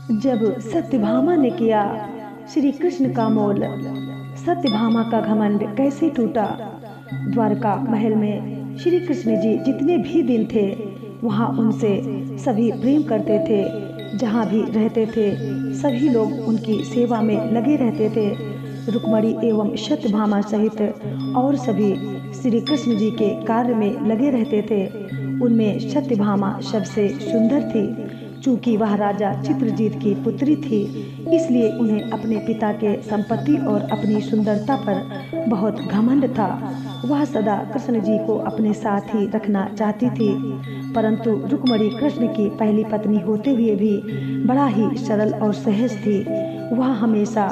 जब सत्यभामा ने किया श्री कृष्ण का मोल, सत्यभामा का घमंड कैसे टूटा। द्वारका महल में श्री कृष्ण जी जितने भी दिन थे वहाँ उनसे सभी प्रेम करते थे। जहाँ भी रहते थे सभी लोग उनकी सेवा में लगे रहते थे। रुक्मणी एवं सत्यभामा सहित और सभी श्री कृष्ण जी के कार्य में लगे रहते थे। उनमें सत्यभामा सबसे सुंदर थी। चूँकि वह राजा चित्रजीत की पुत्री थी, इसलिए उन्हें अपने पिता के संपत्ति और अपनी सुंदरता पर बहुत घमंड था। वह सदा कृष्ण जी को अपने साथ ही रखना चाहती थी, परंतु रुक्मणी कृष्ण की पहली पत्नी होते हुए भी बड़ा ही सरल और सहज थी। वह हमेशा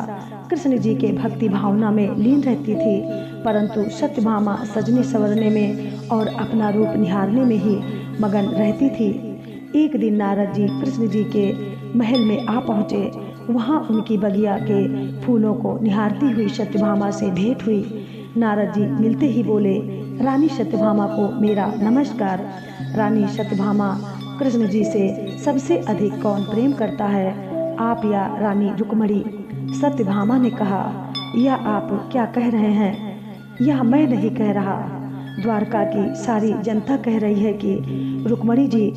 कृष्ण जी के भक्ति भावना में लीन रहती थी, परंतु सत्यभामा सजने संवरने में और अपना रूप निहारने में ही मगन रहती थी। एक दिन नारद जी कृष्ण जी के महल में आ पहुँचे। वहाँ उनकी बगिया के फूलों को निहारती हुई सत्यभामा से भेंट हुई। नारद जी मिलते ही बोले, रानी सत्यभामा को मेरा नमस्कार। रानी सत्यभामा, कृष्ण जी से सबसे अधिक कौन प्रेम करता है, आप या रानी रुक्मणी? सत्यभामा ने कहा, यह आप क्या कह रहे हैं? यह मैं नहीं कह रहा, द्वारका की सारी जनता कह रही है कि रुक्मणी जी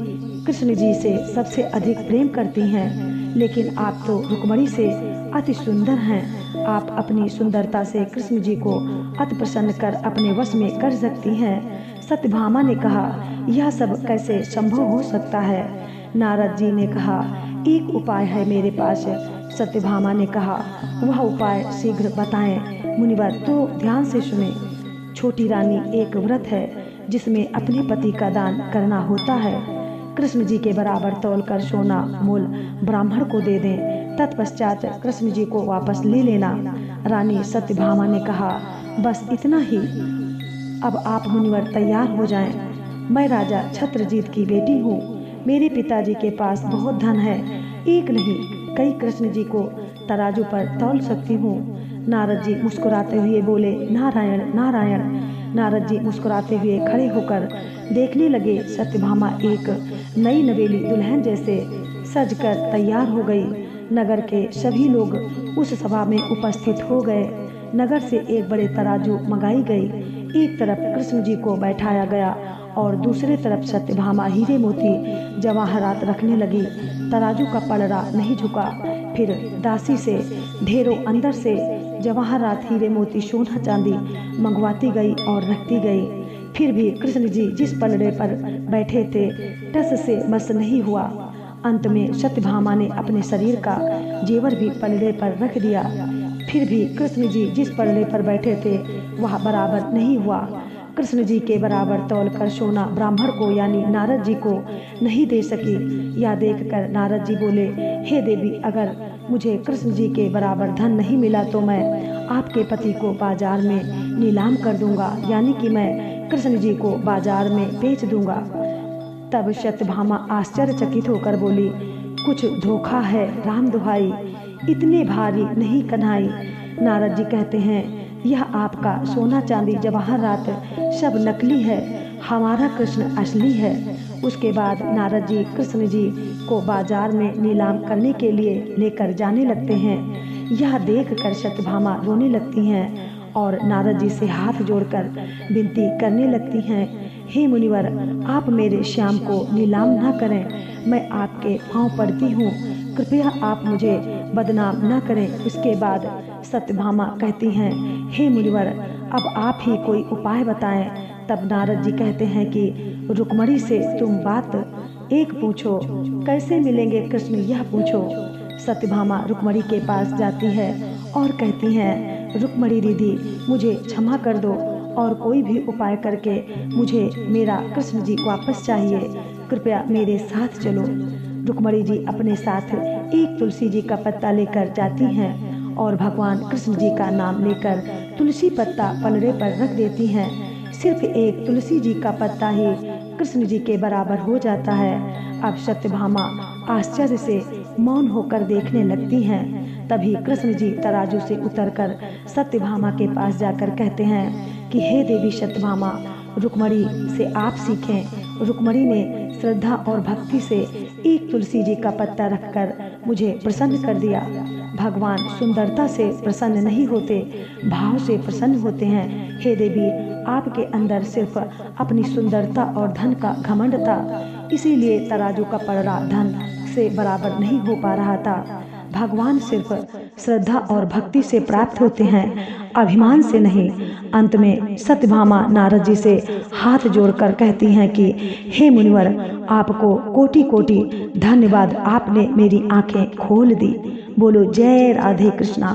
कृष्ण जी से सबसे अधिक प्रेम करती हैं। लेकिन आप तो रुक्मणी से अति सुंदर हैं। आप अपनी सुंदरता से कृष्ण जी को अति प्रसन्न कर अपने वश में कर सकती हैं। सत्यभामा ने कहा, यह सब कैसे संभव हो सकता है? नारद जी ने कहा, एक उपाय है मेरे पास। सत्यभामा ने कहा, वह उपाय शीघ्र बताएं। मुनिवर तो ध्यान से सुने। छोटी रानी एक व्रत है जिसमें अपने पति का दान करना होता है। कृष्ण जी के बराबर तौलकर सोना मूल ब्राह्मण को दे दें, तत्पश्चात कृष्ण जी को वापस ले लेना। रानी सत्यभामा ने कहा, बस इतना ही। अब आप मुनिवर तैयार हो जाएं। मैं राजा छत्रजीत की बेटी हूँ। मेरे पिताजी के पास बहुत धन है। एक नहीं कई कृष्ण जी को तराजू पर तौल सकती हूँ। नारद जी मुस्कुराते हुए बोले, नारायण नारायण। नारद जी मुस्कुराते हुए खड़े होकर देखने लगे। सत्यभामा एक नई नवेली दुल्हन जैसे सजकर तैयार हो गई। नगर के सभी लोग उस सभा में उपस्थित हो गए। नगर से एक बड़े तराजू मंगाई गई। एक तरफ कृष्ण जी को बैठाया गया और दूसरे तरफ सत्यभामा हीरे मोती जवाहरात रखने लगी। तराजू का पलड़ा नहीं झुका। फिर दासी से ढेरों अंदर से जवाहरात, हीरे मोती, सोना चांदी मंगवाती गई और रखती गई। फिर भी कृष्ण जी जिस पलड़े पर बैठे थे टस से मस नहीं हुआ। अंत में सत्यभामा ने अपने शरीर का जेवर भी पलड़े पर रख दिया। फिर भी कृष्ण जी जिस पलड़े पर बैठे थे वह बराबर नहीं हुआ। कृष्ण जी के बराबर तौलकर सोना ब्राह्मण को यानी नारद जी को नहीं दे सकी। यह देखकर नारद जी बोले, हे देवी, अगर मुझे कृष्ण जी के बराबर धन नहीं मिला तो मैं आपके पति को बाजार में नीलाम कर दूंगा, यानी कि मैं कृष्ण जी को बाजार में बेच दूंगा। तब सत्यभामा आश्चर्यचकित होकर बोली, कुछ धोखा है राम दुहाई, इतने भारी नहीं कन्हाई। नारद जी कहते हैं, यह आपका सोना चांदी जवाहरात सब नकली है, हमारा कृष्ण असली है। उसके बाद नारद जी कृष्ण जी को बाजार में नीलाम करने के लिए लेकर जाने लगते हैं। यह देखकर सत्यभामा रोने लगती हैं और नारद जी से हाथ जोड़कर विनती करने लगती हैं, हे मुनिवर, आप मेरे श्याम को नीलाम न करें। मैं आपके पांव पड़ती हूँ, कृपया आप मुझे बदनाम न करें। इसके बाद सत्यभामा कहती हैं, हे मुनिवर, अब आप ही कोई उपाय बताएं। तब नारद जी कहते हैं कि रुक्मणी से तुम बात एक पूछो, कैसे मिलेंगे कृष्ण यह पूछो। सत्यभामा रुक्मणी के पास जाती है और कहती हैं, रुक्मणी दीदी, मुझे क्षमा कर दो और कोई भी उपाय करके मुझे मेरा कृष्ण जी वापस चाहिए, कृपया मेरे साथ चलो। रुक्मणी जी अपने साथ एक तुलसी जी का पत्ता लेकर जाती हैं और भगवान कृष्ण जी का नाम लेकर तुलसी पत्ता पलड़े पर रख देती हैं। सिर्फ एक तुलसी जी का पत्ता ही कृष्ण जी के बराबर हो जाता है। अब सत्यभामा आश्चर्य से मौन होकर देखने लगती हैं। तभी कृष्ण जी तराजू से उतरकर सत्यभामा के पास जाकर कहते हैं कि हे देवी सत्यभामा, रुक्मणी से आप सीखें। रुक्मणी ने श्रद्धा और भक्ति से एक तुलसी जी का पत्ता रखकर मुझे प्रसन्न कर दिया। भगवान सुंदरता से प्रसन्न नहीं होते, भाव से प्रसन्न होते हैं। हे देवी, आपके अंदर सिर्फ अपनी सुंदरता और धन का घमंड था, इसीलिए तराजू का पलड़ा धन से बराबर नहीं हो पा रहा था। भगवान सिर्फ श्रद्धा और भक्ति से प्राप्त होते हैं, अभिमान से नहीं। अंत में सत्यभामा नारद जी से हाथ जोड़कर कहती हैं कि हे मुनिवर, आपको कोटि कोटि धन्यवाद, आपने मेरी आंखें खोल दी। बोलो जय राधे कृष्णा।